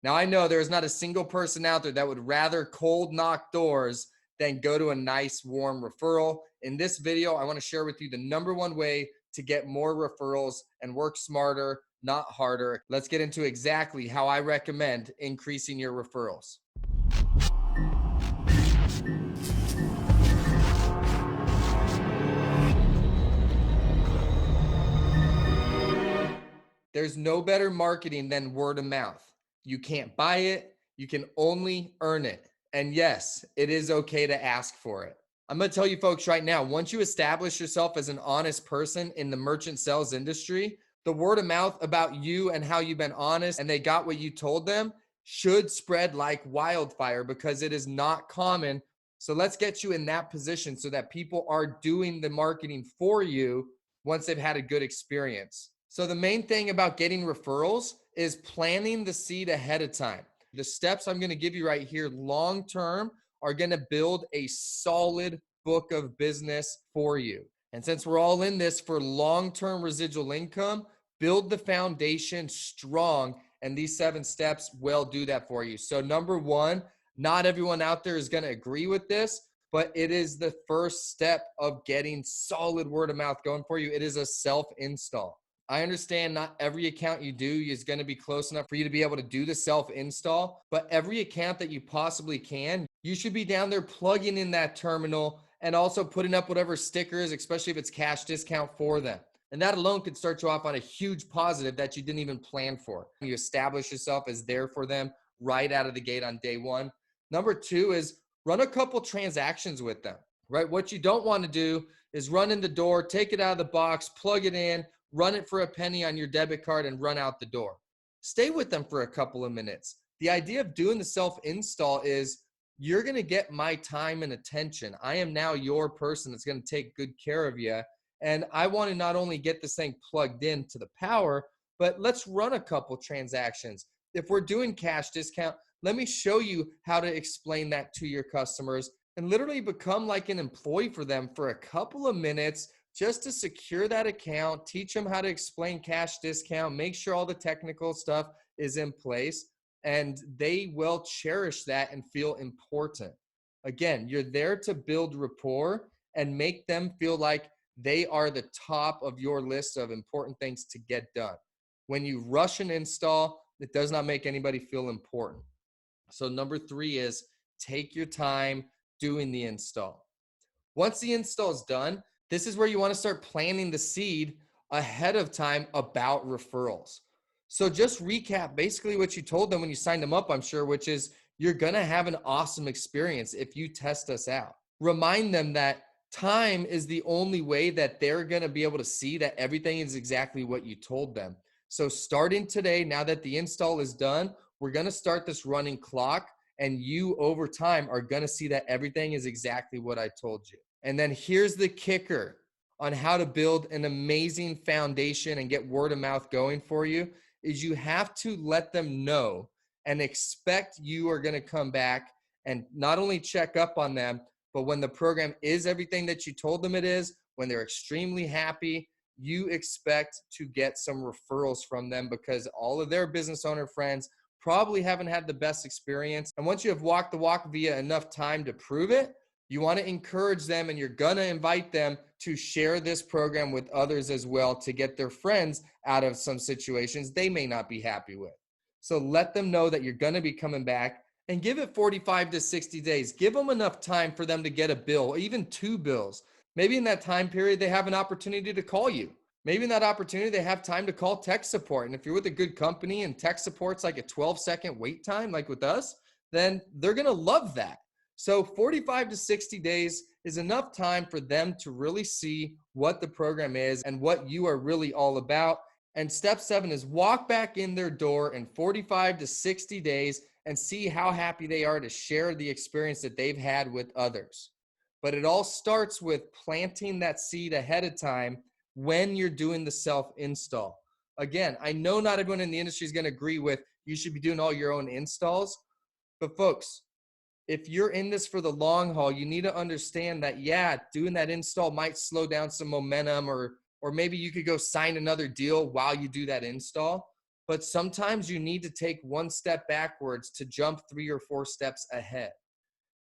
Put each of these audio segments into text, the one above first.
Now, I know there's not a single person out there that would rather cold knock doors than go to a nice warm referral. In this video, I want to share with you the number one way to get more referrals and work smarter, not harder. Let's get into exactly how I recommend increasing your referrals. There's no better marketing than word of mouth. You can't buy it, you can only earn it. And yes, it is okay to ask for it. I'm going to tell you folks right now, once you establish yourself as an honest person in the merchant sales industry, the word of mouth about you and how you've been honest and they got what you told them should spread like wildfire because it is not common. So let's get you in that position so that people are doing the marketing for you once they've had a good experience. So the main thing about getting referrals is planting the seed ahead of time. The steps I'm going to give you right here long term are going to build a solid book of business for you. And since we're all in this for long-term residual income, build the foundation strong, and these 7 steps will do that for you. So number 1, not everyone out there is going to agree with this, but it is the first step of getting solid word of mouth going for you. It is a self-install. I understand not every account you do is going to be close enough for you to be able to do the self-install, but every account that you possibly can, you should be down there plugging in that terminal and also putting up whatever stickers, especially if it's cash discount for them. And that alone could start you off on a huge positive that you didn't even plan for. You establish yourself as there for them right out of the gate on day 1. Number 2 is run a couple transactions with them, right? What you don't want to do is run in the door, take it out of the box, plug it in, run it for a penny on your debit card and run out the door. Stay with them for a couple of minutes. The idea of doing the self-install is you're going to get my time and attention. I am now your person that's going to take good care of you. And I want to not only get this thing plugged in to the power, but let's run a couple transactions. If we're doing cash discount, let me show you how to explain that to your customers and literally become like an employee for them for a couple of minutes just to secure that account, teach them how to explain cash discount, make sure all the technical stuff is in place, and they will cherish that and feel important. Again, you're there to build rapport and make them feel like they are the top of your list of important things to get done. When you rush an install, it does not make anybody feel important. So number 3 is take your time doing the install. Once the install is done, this is where you want to start planting the seed ahead of time about referrals. So just recap basically what you told them when you signed them up, I'm sure, which is you're going to have an awesome experience if you test us out. Remind them that time is the only way that they're going to be able to see that everything is exactly what you told them. So starting today, now that the install is done, we're going to start this running clock, and you over time are going to see that everything is exactly what I told you. And then here's the kicker on how to build an amazing foundation and get word of mouth going for you is you have to let them know and expect you are going to come back and not only check up on them, but when the program is everything that you told them it is, when they're extremely happy, you expect to get some referrals from them because all of their business owner friends probably haven't had the best experience. And once you have walked the walk via enough time to prove it, you want to encourage them and you're going to invite them to share this program with others as well to get their friends out of some situations they may not be happy with. So let them know that you're going to be coming back and give it 45 to 60 days. Give them enough time for them to get a bill or even 2 bills. Maybe in that time period, they have an opportunity to call you. Maybe in that opportunity, they have time to call tech support. And if you're with a good company and tech support's like a 12-second wait time, like with us, then they're going to love that. So 45 to 60 days is enough time for them to really see what the program is and what you are really all about. And step 7 is walk back in their door in 45 to 60 days and see how happy they are to share the experience that they've had with others. But it all starts with planting that seed ahead of time when you're doing the self-install. Again, I know not everyone in the industry is going to agree with you should be doing all your own installs, but folks, if you're in this for the long haul, you need to understand that, yeah, doing that install might slow down some momentum or maybe you could go sign another deal while you do that install. but sometimes you need to take one step backwards to jump 3 or 4 steps ahead.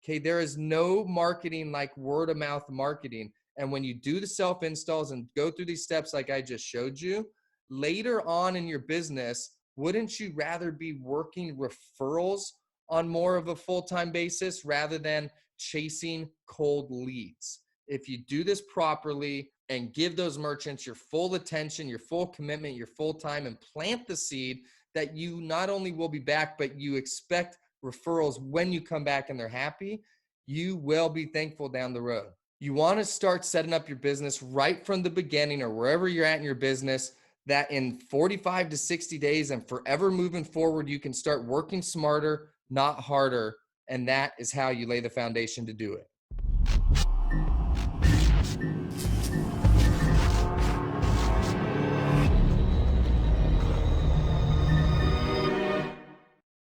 Okay, there is no marketing like word of mouth marketing. And when you do the self installs and go through these steps like I just showed you, later on in your business, wouldn't you rather be working referrals on more of a full-time basis rather than chasing cold leads? If you do this properly and give those merchants your full attention, your full commitment, your full time, and plant the seed that you not only will be back, but you expect referrals when you come back and they're happy, you will be thankful down the road. You want to start setting up your business right from the beginning or wherever you're at in your business, that in 45 to 60 days and forever moving forward, you can start working smarter, not harder. And that is how you lay the foundation to do it.